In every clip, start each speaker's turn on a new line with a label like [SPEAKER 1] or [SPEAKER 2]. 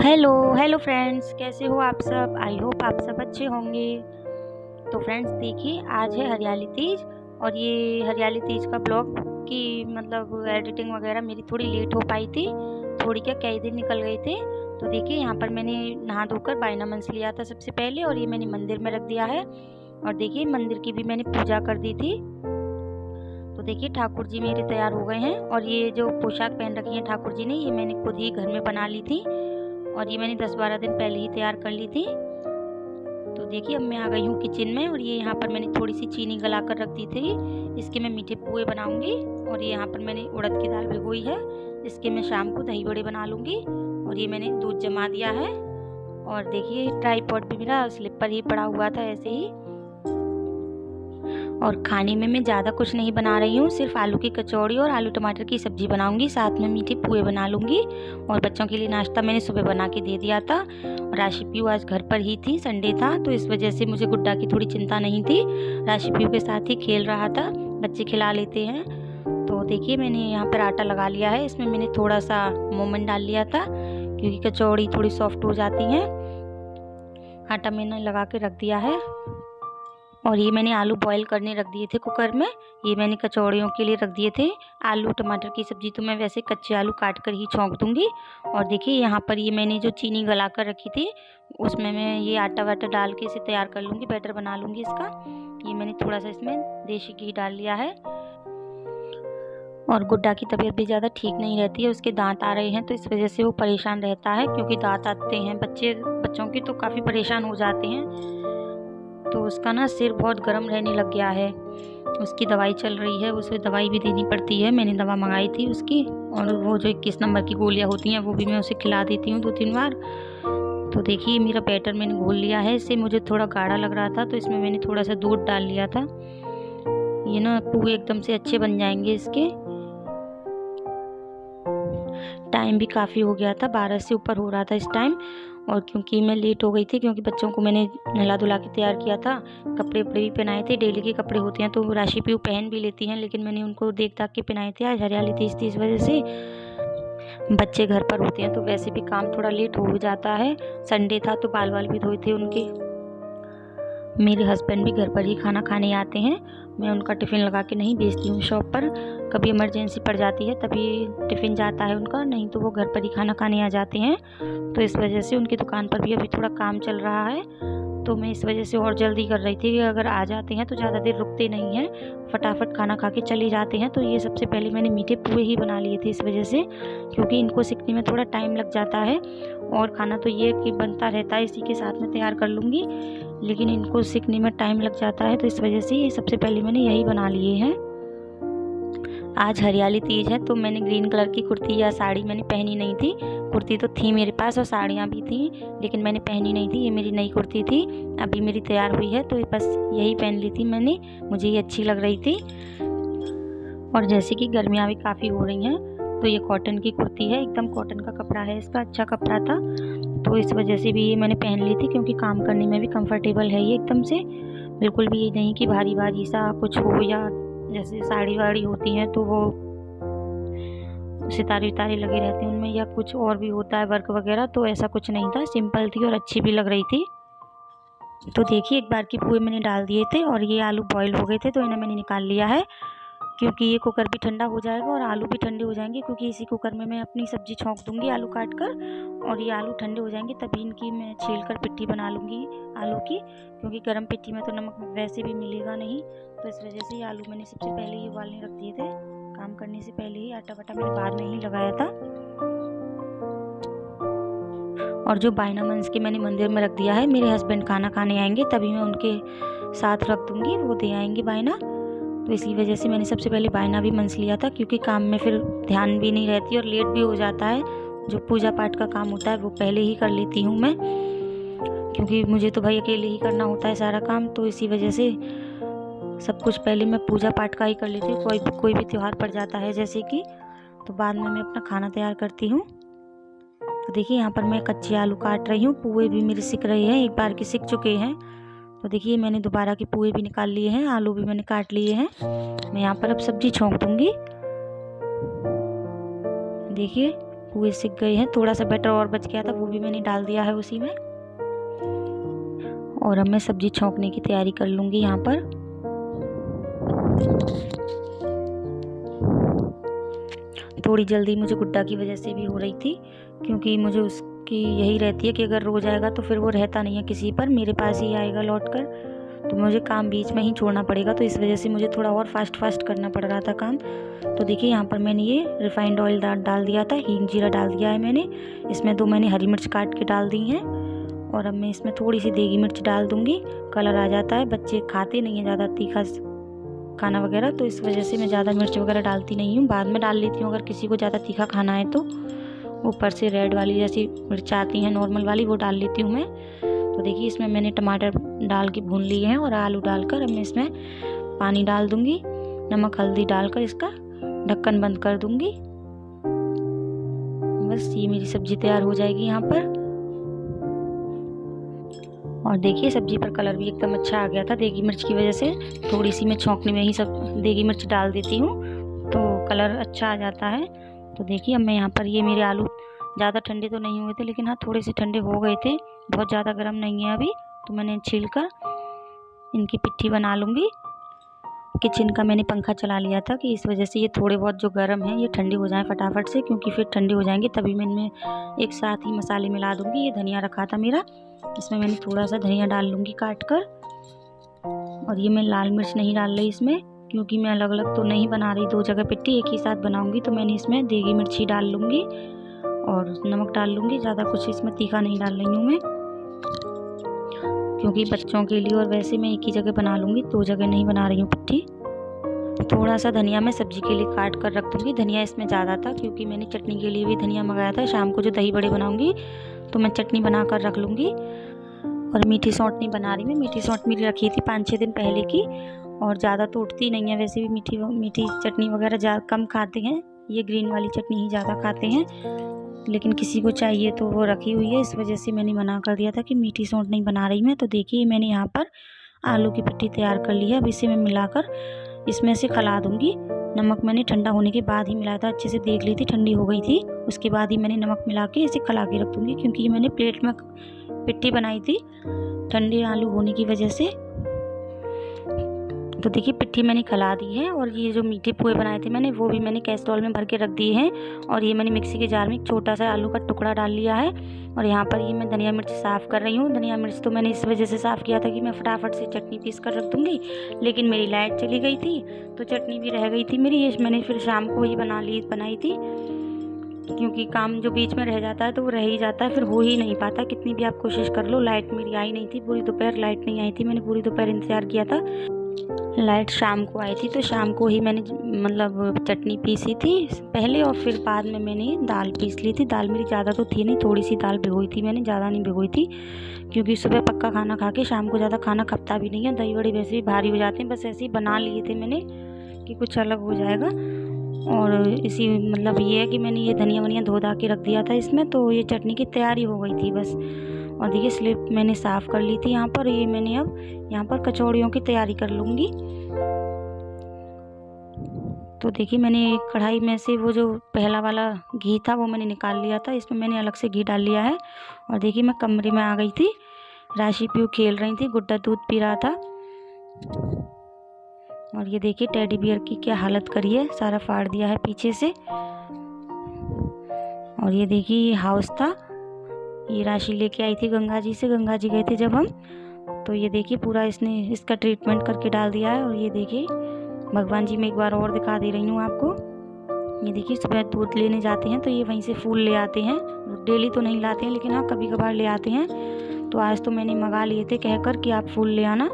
[SPEAKER 1] Hello hello friends, कैसे हो आप सब। आई होप आप सब अच्छे होंगे। तो फ्रेंड्स देखिए, आज है हरियाली तीज और ये हरियाली तीज का ब्लॉग की मतलब एडिटिंग वगैरह मेरी थोड़ी लेट हो पाई थी। थोड़ी क्या कई दिन निकल गए थे। तो देखिए यहाँ पर मैंने नहा धोकर बायनामंस लिया था सबसे पहले और ये मैंने मंदिर में रख दिया है। और देखिए मंदिर की भी मैंने पूजा कर दी थी। तो देखिए ठाकुर जी मेरे तैयार हो गए हैं और ये जो पोशाक पहन रखी है ठाकुर जी ने, ये मैंने खुद ही घर में बना ली थी और ये मैंने 10-12 दिन पहले ही तैयार कर ली थी। तो देखिए अब मैं आ गई हूँ किचन में और ये यहाँ पर मैंने थोड़ी सी चीनी गला कर रख दी थी। इसके मैं मीठे पुए बनाऊंगी और ये यहाँ पर मैंने उड़द की दाल भिगोई है। इसके मैं शाम को दही बड़े बना लूँगी। और ये मैंने दूध जमा दिया है और देखिए ट्राइपॉड भी मेरा स्लिप पर ही पड़ा हुआ था ऐसे ही। और खाने में मैं ज़्यादा कुछ नहीं बना रही हूँ, सिर्फ आलू की कचौड़ी और आलू टमाटर की सब्ज़ी बनाऊंगी, साथ में मीठे पुए बना लूँगी। और बच्चों के लिए नाश्ता मैंने सुबह बना के दे दिया था। और राशि पीयू आज घर पर ही थी, संडे था तो इस वजह से मुझे गुड्डा की थोड़ी चिंता नहीं थी। राशि पीयू के साथ ही खेल रहा था, बच्चे खिला लेते हैं। तो देखिए मैंने यहाँ पर आटा लगा लिया है, इसमें मैंने थोड़ा सा मोमन डाल लिया था क्योंकि कचौड़ी थोड़ी सॉफ्ट हो जाती हैं। आटा मैंने लगा के रख दिया है और ये मैंने आलू बॉईल करने रख दिए थे कुकर में। ये मैंने कचौड़ियों के लिए रख दिए थे। आलू टमाटर की सब्ज़ी तो मैं वैसे कच्चे आलू काट कर ही छौंक दूंगी। और देखिए यहाँ पर ये मैंने जो चीनी गला कर रखी थी उसमें मैं ये आटा वाटा डाल के इसे तैयार कर लूँगी, बैटर बना लूँगी इसका। ये मैंने थोड़ा सा इसमें देसी घी डाल लिया है। और गुड्डा की तबीयत भी ज़्यादा ठीक नहीं रहती है, उसके दांत आ रहे हैं तो इस वजह से वो परेशान रहता है क्योंकि दांत आते हैं बच्चों की तो काफ़ी परेशान हो जाते हैं। तो उसका ना सिर बहुत गर्म रहने लग गया है। उसकी दवाई चल रही है, उसे दवाई भी देनी पड़ती है। मैंने दवा मंगाई थी उसकी और वो जो 21 नंबर की गोलियां होती हैं वो भी मैं उसे खिला देती हूँ 2-3 बार। तो देखिए मेरा बैटर मैंने घोल लिया है। इससे मुझे थोड़ा गाढ़ा लग रहा था तो इसमें मैंने थोड़ा सा दूध डाल लिया था। ये ना पुए एकदम से अच्छे बन जाएंगे इसके। टाइम भी काफ़ी हो गया था, 12 से ऊपर हो रहा था इस टाइम। और क्योंकि मैं लेट हो गई थी क्योंकि बच्चों को मैंने नहला धुला के तैयार किया था, कपड़े वपड़े भी पहनाए थे। डेली के कपड़े होते हैं तो राशि पीयू पहन भी लेती हैं, लेकिन मैंने उनको देख दाख के पहनाए थे। आज हरियाली तीज थी इस वजह से बच्चे घर पर होते हैं तो वैसे भी काम थोड़ा लेट हो जाता है। संडे था तो बाल वाल भी धोए थे उनके। मेरे हस्बैंड भी घर पर ही खाना खाने आते हैं, मैं उनका टिफ़िन लगा के नहीं भेजती हूँ शॉप पर। कभी इमरजेंसी पड़ जाती है तभी टिफ़िन जाता है उनका, नहीं तो वो घर पर ही खाना खाने आ जाते हैं। तो इस वजह से उनकी दुकान पर भी अभी थोड़ा काम चल रहा है तो मैं इस वजह से और जल्दी कर रही थी कि अगर आ जाते हैं तो ज़्यादा देर रुकते नहीं हैं, फटाफट खाना खा के चले जाते हैं। तो ये सबसे पहले मैंने मीठे पुए ही बना लिए थे इस वजह से, क्योंकि इनको सीखने में थोड़ा टाइम लग जाता है। और खाना तो ये कि बनता रहता है, इसी के साथ में तैयार कर लूँगी, लेकिन इनको सीखने में टाइम लग जाता है तो इस वजह से ये सबसे पहले मैंने यही बना लिए हैं। आज हरियाली तीज है तो मैंने ग्रीन कलर की कुर्ती या साड़ी मैंने पहनी नहीं थी। कुर्ती तो थी मेरे पास और साड़ियाँ भी थी, लेकिन मैंने पहनी नहीं थी। ये मेरी नई कुर्ती थी, अभी मेरी तैयार हुई है तो बस यही पहन ली थी मैंने, मुझे ये अच्छी लग रही थी। और जैसे कि गर्मियाँ भी काफ़ी हो रही हैं तो ये कॉटन की कुर्ती है, एकदम कॉटन का कपड़ा है इसका, अच्छा कपड़ा था तो इस वजह से भी ये मैंने पहन ली थी क्योंकि काम करने में भी कंफर्टेबल है ये एकदम से। बिल्कुल भी ये नहीं कि भारी भारी सा कुछ हो, या जैसे साड़ी वाड़ी होती हैं तो वो सितारे वितारे लगे रहते हैं उनमें या कुछ और भी होता है वर्क वगैरह, तो ऐसा कुछ नहीं था, सिंपल थी और अच्छी भी लग रही थी। तो देखिए एक बार की पुए मैंने डाल दिए थे और ये आलू बॉईल हो गए थे तो इन्हें मैंने निकाल लिया है क्योंकि ये कुकर भी ठंडा हो जाएगा और आलू भी ठंडे हो जाएंगे, क्योंकि इसी कुकर में मैं अपनी सब्ज़ी छौंक दूंगी आलू काट कर। और ये आलू ठंडे हो जाएंगे तभी इनकी मैं छील कर पिट्ठी बना लूँगी आलू की, क्योंकि गर्म पिट्ठी में तो नमक वैसे भी मिलेगा नहीं। तो इस वजह से ये आलू मैंने सबसे पहले ही उबालने रख दिए थे, काम करने से पहले ही। आटा वाटा मैंने बाद में ही लगाया था। और जो बायनामंस के मैंने मंदिर में रख दिया है, मेरे हस्बैंड खाना खाने आएंगे तभी मैं उनके साथ रख दूँगी, वो दे आएंगे बायना। तो इसी वजह से मैंने सबसे पहले बायना भी मंस लिया था, क्योंकि काम में फिर ध्यान भी नहीं रहती और लेट भी हो जाता है। जो पूजा पाठ का काम होता है वो पहले ही कर लेती हूँ मैं, क्योंकि मुझे तो भाई अकेले ही करना होता है सारा काम। तो इसी वजह से सब कुछ पहले मैं पूजा पाठ का ही कर लेती हूँ। कोई भी त्यौहार पड़ जाता है जैसे कि, तो बाद में मैं अपना खाना तैयार करती हूँ। तो देखिए यहाँ पर मैं कच्चे आलू काट रही हूँ, पुए भी मेरे सिक रहे हैं, एक बार के सिक चुके हैं। तो देखिए मैंने दोबारा के पुए भी निकाल लिए हैं, आलू भी मैंने काट लिए हैं। मैं यहाँ पर अब सब्जी छौंक दूँगी। देखिए पुए सिक गए हैं। थोड़ा सा बैटर और बच गया था, वो भी मैंने डाल दिया है उसी में। और अब मैं सब्जी छौंकने की तैयारी कर लूँगी यहाँ पर। थोड़ी जल्दी मुझे गुड्डा की वजह से भी हो रही थी, क्योंकि मुझे उसकी यही रहती है कि अगर रोज आएगा तो फिर वो रहता नहीं है किसी पर, मेरे पास ही आएगा लौट कर, तो मुझे काम बीच में ही छोड़ना पड़ेगा। तो इस वजह से मुझे थोड़ा और फास्ट करना पड़ रहा था काम। तो देखिए यहाँ पर मैंने ये रिफाइंड ऑयल डाल दिया था, हींग जीरा डाल दिया है मैंने। इसमें 2 मैंने हरी मिर्च काट के डाल दी हैं। और अब मैं इसमें थोड़ी सी देगी मिर्च डाल दूँगी, कलर आ जाता है। बच्चे खाते नहीं हैं ज़्यादा तीखा खाना वगैरह, तो इस वजह से मैं ज़्यादा मिर्च वगैरह डालती नहीं हूँ, बाद में डाल लेती हूँ अगर किसी को ज़्यादा तीखा खाना है तो। ऊपर से रेड वाली जैसी मिर्च आती हैं नॉर्मल वाली, वो डाल लेती हूँ मैं। तो देखिए इसमें मैंने टमाटर डाल के भून लिए हैं और आलू डालकर अब मैं इसमें पानी डाल दूँगी, नमक हल्दी डालकर इसका ढक्कन बंद कर दूँगी। बस ये मेरी सब्ज़ी तैयार हो जाएगी यहाँ पर। और देखिए सब्जी पर कलर भी एकदम अच्छा आ गया था देगी मिर्च की वजह से। थोड़ी सी मैं छौंकने में ही सब देगी मिर्च डाल देती हूँ तो कलर अच्छा आ जाता है। तो देखिए अब मैं यहाँ पर ये मेरे आलू ज़्यादा ठंडे तो नहीं हुए थे, लेकिन हाँ थोड़े से ठंडे हो गए थे, बहुत ज़्यादा गर्म नहीं है अभी। तो मैंने छील कर इनकी पिट्ठी बना लूँगी। किचन का मैंने पंखा चला लिया था कि इस वजह से ये थोड़े बहुत जो गर्म हैं ये ठंडे हो जाएं फटाफट से, क्योंकि फिर ठंडे हो जाएंगे तभी मैं इनमें एक साथ ही मसाले मिला दूँगी। ये धनिया रखा था मेरा, इसमें मैंने थोड़ा सा धनिया डाल लूँगी काट कर। और ये मैं लाल मिर्च नहीं डाल रही इसमें, क्योंकि मैं अलग अलग तो नहीं बना रही, 2 जगह पिट्ठी एक ही साथ बनाऊँगी। तो मैंने इसमें देगी मिर्च ही डाल लूँगी और नमक डाल लूँगी। ज़्यादा कुछ इसमें तीखा नहीं डाल रही हूँ मैं, क्योंकि बच्चों के लिए और वैसे मैं एक ही जगह बना लूँगी, 2 जगह नहीं बना रही हूँ पिट्ठी। थोड़ा सा धनिया मैं सब्जी के लिए काट कर रख दूँगी। धनिया इसमें ज़्यादा था क्योंकि मैंने चटनी के लिए भी धनिया मंगाया था। शाम को जो दही बड़े बनाऊँगी तो मैं चटनी बना कर रख लूँगी। और मीठी सौंठ नहीं बना रही मैं, मीठी सौंठ मेरी रखी थी 5-6 दिन पहले की, और ज़्यादा तो उठती नहीं है वैसे भी। मीठी चटनी वगैरह ज़्यादा कम खाते हैं, ये ग्रीन वाली चटनी ही ज़्यादा खाते हैं, लेकिन किसी को चाहिए तो वो रखी हुई है, इस वजह से मैंने मना कर दिया था कि मीठी सौंठ नहीं बना रही मैं। तो देखिए मैंने यहाँ पर आलू की पिट्ठी तैयार कर ली है। अब इसे मैं मिलाकर इसमें से खिला दूँगी। नमक मैंने ठंडा होने के बाद ही मिलाया था, अच्छे से देख ली थी, ठंडी हो गई थी, उसके बाद ही मैंने नमक मिला के इसे खिला के रख दूँगी, क्योंकि ये मैंने प्लेट में पिट्ठी बनाई थी ठंडे आलू होने की वजह से। तो देखिए पिट्ठी मैंने खिला दी है। और ये जो मीठे पुए बनाए थे मैंने, वो भी मैंने कैस्ट्रॉल में भर के रख दिए हैं। और ये मैंने मिक्सी के जार में एक छोटा सा आलू का टुकड़ा डाल लिया है। और यहाँ पर ये मैं धनिया मिर्च साफ़ कर रही हूँ। धनिया मिर्च तो मैंने इस वजह से साफ़ किया था कि मैं फटाफट से चटनी पीस कर रख दूँगी, लेकिन मेरी लाइट चली गई थी तो चटनी भी रह गई थी मेरी। ये मैंने फिर शाम को ही बनाई थी, क्योंकि काम जो बीच में रह जाता है तो वो रह ही जाता है, फिर हो ही नहीं पाता कितनी भी आप कोशिश कर लो। लाइट मेरी आई नहीं थी, पूरी दोपहर लाइट नहीं आई थी, मैंने पूरी दोपहर इंतज़ार किया था। लाइट शाम को आई थी, तो शाम को ही मैंने मतलब चटनी पीसी थी पहले, और फिर बाद में मैंने दाल पीस ली थी। दाल मेरी ज़्यादा तो थी नहीं, थोड़ी सी दाल भिगोई थी मैंने, ज़्यादा नहीं भिगोई थी, क्योंकि सुबह पक्का खाना खा के शाम को ज़्यादा खाना खपता भी नहीं है। दही बड़े वैसे भी भारी हो जाते हैं, बस ऐसे ही बना लिए थे मैंने कि कुछ अलग हो जाएगा। और इसी मतलब ये है कि मैंने ये धनिया वनिया धो धा के रख दिया था इसमें, तो ये चटनी की तैयारी हो गई थी बस। और देखिए स्लिप मैंने साफ़ कर ली थी यहाँ पर। ये मैंने अब यहाँ पर कचौड़ियों की तैयारी कर लूँगी। तो देखिए मैंने कढ़ाई में से वो जो पहला वाला घी था वो मैंने निकाल लिया था, इसमें मैंने अलग से घी डाल लिया है। और देखिए मैं कमरे में आ गई थी, राशि पीयू खेल रही थी, गुड्डा दूध पी रहा था। और ये देखिए टेडी बियर की क्या हालत करी है, सारा फाड़ दिया है पीछे से। और ये देखिए ये हाउस था, ये राशि लेके आई थी गंगा जी से, गंगा जी गए थे जब हम, तो ये देखिए पूरा इसने इसका ट्रीटमेंट करके डाल दिया है। और ये देखिए भगवान जी मैं एक बार और दिखा दे रही हूँ आपको। ये देखिए सुबह दूध लेने जाते हैं तो ये वहीं से फूल ले आते हैं, डेली तो नहीं लाते हैं लेकिन हाँ कभी कभार ले आते हैं। तो आज तो मैंने मंगा लिए थे कहकर कि आप फूल ले आना।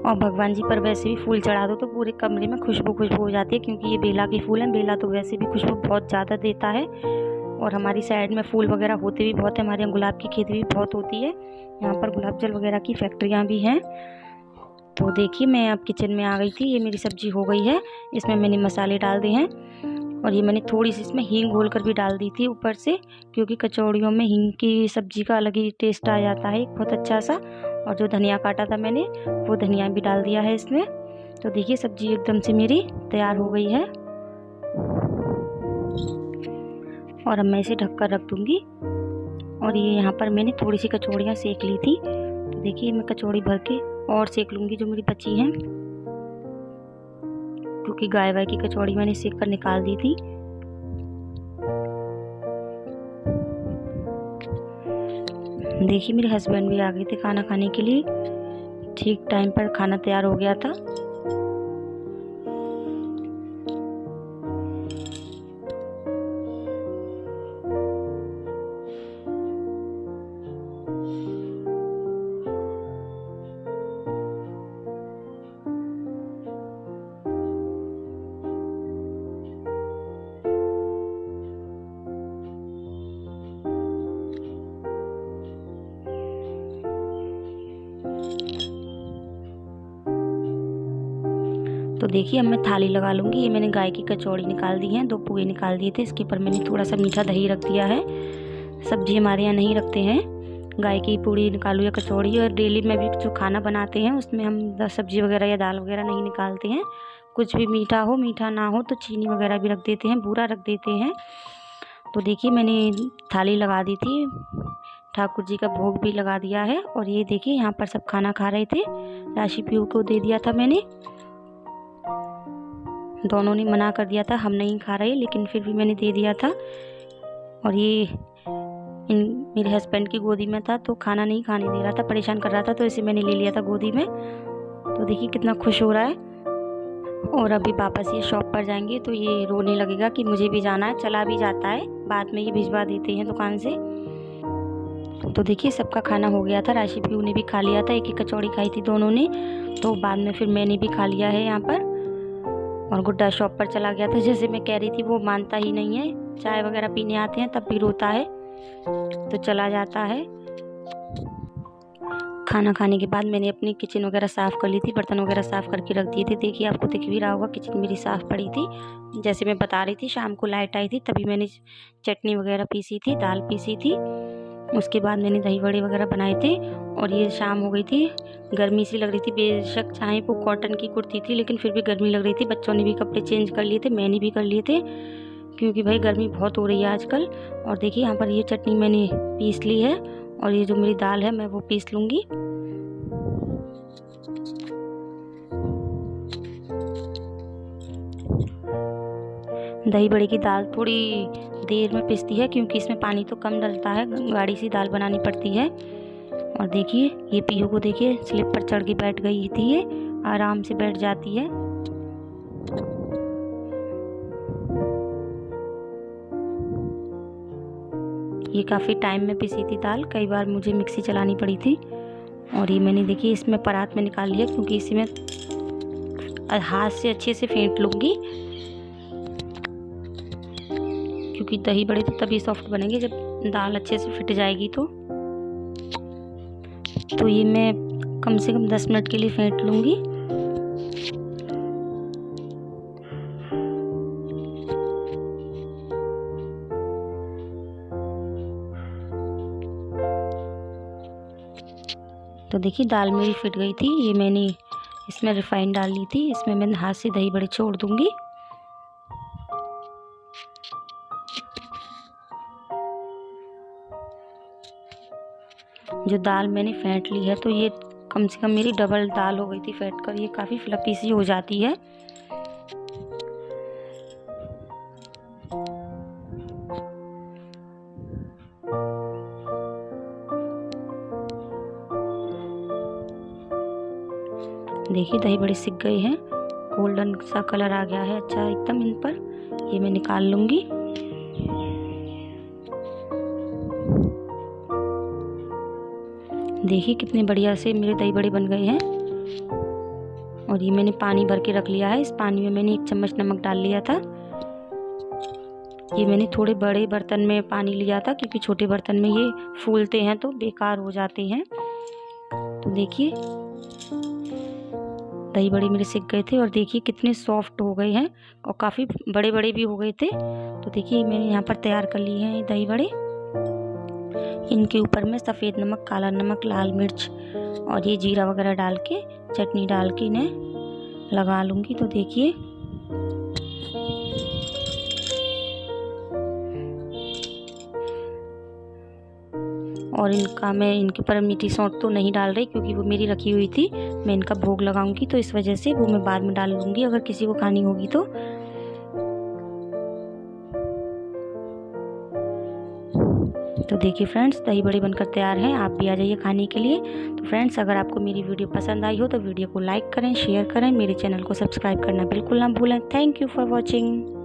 [SPEAKER 1] और भगवान जी पर वैसे भी फूल चढ़ा दो तो पूरे कमरे में खुशबू हो जाती है, क्योंकि ये बेला के फूल हैं। बेला तो वैसे भी खुशबू बहुत ज़्यादा देता है, और हमारी साइड में फूल वगैरह होते भी बहुत है, हमारे यहाँ गुलाब की खेती भी बहुत होती है, यहाँ पर गुलाब जल वगैरह की फैक्ट्रियाँ भी हैं। तो देखिए मैं अब किचन में आ गई थी, ये मेरी सब्ज़ी हो गई है, इसमें मैंने मसाले डाल दिए हैं। और ये मैंने थोड़ी सी इसमें हींग घोल कर भी डाल दी थी ऊपर से, क्योंकि कचौड़ियों में हींग की सब्ज़ी का अलग ही टेस्ट आ जाता है, बहुत अच्छा सा। और जो धनिया काटा था मैंने वो धनिया भी डाल दिया है इसमें। तो देखिए सब्ज़ी एकदम से मेरी तैयार हो गई है। और अब मैं इसे ढककर रख दूँगी। और ये यहाँ पर मैंने थोड़ी सी कचौड़ियाँ सेक ली थी, तो देखिए मैं कचौड़ी भर के और सेक लूँगी जो मेरी बची हैं, क्योंकि गाय वाय की कचौड़ी मैंने सेक कर निकाल दी थी। देखिए मेरे हस्बैंड भी आ गए थे खाना खाने के लिए, ठीक टाइम पर खाना तैयार हो गया था। तो देखिए अब मैं थाली लगा लूँगी। ये मैंने गाय की कचौड़ी निकाल दी हैं, 2 पोहे निकाल दिए थे। इसके ऊपर मैंने थोड़ा सा मीठा दही रख दिया है। सब्जी हमारे यहाँ नहीं रखते हैं, गाय की पूड़ी निकालो या कचौड़ी। और डेली में भी जो खाना बनाते हैं उसमें हम सब्जी वगैरह या दाल वगैरह नहीं निकालते हैं। कुछ भी मीठा हो, मीठा ना हो तो चीनी वगैरह भी रख देते हैं, बूरा रख देते हैं। तो देखिए मैंने थाली लगा दी थी, ठाकुर जी का भोग भी लगा दिया है। और ये देखिए यहाँ पर सब खाना खा रहे थे। राशि पीहू को दे दिया था मैंने, दोनों ने मना कर दिया था हम नहीं खा रहे, लेकिन फिर भी मैंने दे दिया था। और ये मेरे हस्बैंड की गोदी में था तो खाना नहीं खाने दे रहा था, परेशान कर रहा था, तो इसे मैंने ले लिया था गोदी में। तो देखिए कितना खुश हो रहा है। और अभी वापस ये शॉप पर जाएंगे तो ये रोने लगेगा कि मुझे भी जाना है। चला भी जाता है, बाद में ये भिजवा देते हैं दुकान से। तो देखिए सबका खाना हो गया था, राशि पीहू ने भी खा लिया था, एक ही कचौड़ी खाई थी दोनों ने। तो बाद में फिर मैंने भी खा लिया है यहाँ पर। और गुड्डा शॉप पर चला गया था, जैसे मैं कह रही थी वो मानता ही नहीं है। चाय वगैरह पीने आते हैं तब भी रोता है, तो चला जाता है। खाना खाने के बाद मैंने अपनी किचन वगैरह साफ़ कर ली थी, बर्तन वगैरह साफ़ करके रख दिए थे। देखिए आपको दिख भी रहा होगा किचन मेरी साफ़ पड़ी थी। जैसे मैं बता रही थी शाम को लाइट आई थी तभी मैंने चटनी वगैरह पीसी थी, दाल पीसी थी। उसके बाद मैंने दही बड़े वगैरह बनाए थे। और ये शाम हो गई थी, गर्मी सी लग रही थी। बेशक चाहे वो कॉटन की कुर्ती थी लेकिन फिर भी गर्मी लग रही थी। बच्चों ने भी कपड़े चेंज कर लिए थे, मैंने भी कर लिए थे, क्योंकि भाई गर्मी बहुत हो रही है आजकल। और देखिए यहाँ पर ये चटनी मैंने पीस ली है। और ये जो मेरी दाल है मैं वो पीस लूँगी। दही बड़े की दाल थोड़ी देर में पिसती है क्योंकि इसमें पानी तो कम डलता है, गाढ़ी सी दाल बनानी पड़ती है। और देखिए ये पीहू को देखिए स्लिप पर चढ़ के बैठ गई थी, ये आराम से बैठ जाती है। ये काफ़ी टाइम में पिसी थी दाल, कई बार मुझे मिक्सी चलानी पड़ी थी। और ये मैंने देखिए इसमें परात में निकाल लिया, क्योंकि इसी में हाथ से अच्छे से फेंट लूँगी, क्योंकि दही बड़े तो तभी सॉफ्ट बनेंगे जब दाल अच्छे से फिट जाएगी। तो ये मैं कम से कम 10 मिनट के लिए फेंट लूँगी। तो देखिए दाल मेरी फिट गई थी। ये मैंने इसमें रिफाइंड डाल ली थी, इसमें मैं हाथ से दही बड़े छोड़ दूँगी। जो दाल मैंने फेंट ली है तो ये कम से कम मेरी डबल दाल हो गई थी फेंट कर, ये काफ़ी फ्लफी सी हो जाती है। देखिए दही बड़े सिक गए हैं, गोल्डन सा कलर आ गया है अच्छा एकदम इन पर। ये मैं निकाल लूँगी। देखिए कितने बढ़िया से मेरे दही बड़े बन गए हैं। और ये मैंने पानी भर के रख लिया है, इस पानी में मैंने 1 चम्मच नमक डाल लिया था। ये मैंने थोड़े बड़े बर्तन में पानी लिया था, क्योंकि छोटे बर्तन में ये फूलते हैं तो बेकार हो जाते हैं। तो देखिए दही बड़े मेरे सिक गए थे और देखिए कितने सॉफ्ट हो गए हैं और काफ़ी बड़े बड़े भी हो गए थे। तो देखिए मैंने यहाँ पर तैयार कर लिए हैं ये दही बड़े। इनके ऊपर में सफ़ेद नमक, काला नमक, लाल मिर्च और ये जीरा वगैरह डाल के चटनी डाल के इन्हें लगा लूँगी। तो देखिए और मैं इनके ऊपर मीठी सौंठ तो नहीं डाल रही क्योंकि वो मेरी रखी हुई थी। मैं इनका भोग लगाऊंगी तो इस वजह से वो मैं बाद में डाल लूँगी अगर किसी को खानी होगी तो। तो देखिए फ्रेंड्स, दही बड़े बनकर तैयार हैं। आप भी आ जाइए खाने के लिए। तो फ्रेंड्स, अगर आपको मेरी वीडियो पसंद आई हो तो वीडियो को लाइक करें, शेयर करें, मेरे चैनल को सब्सक्राइब करना बिल्कुल ना भूलें। Thank you for watching.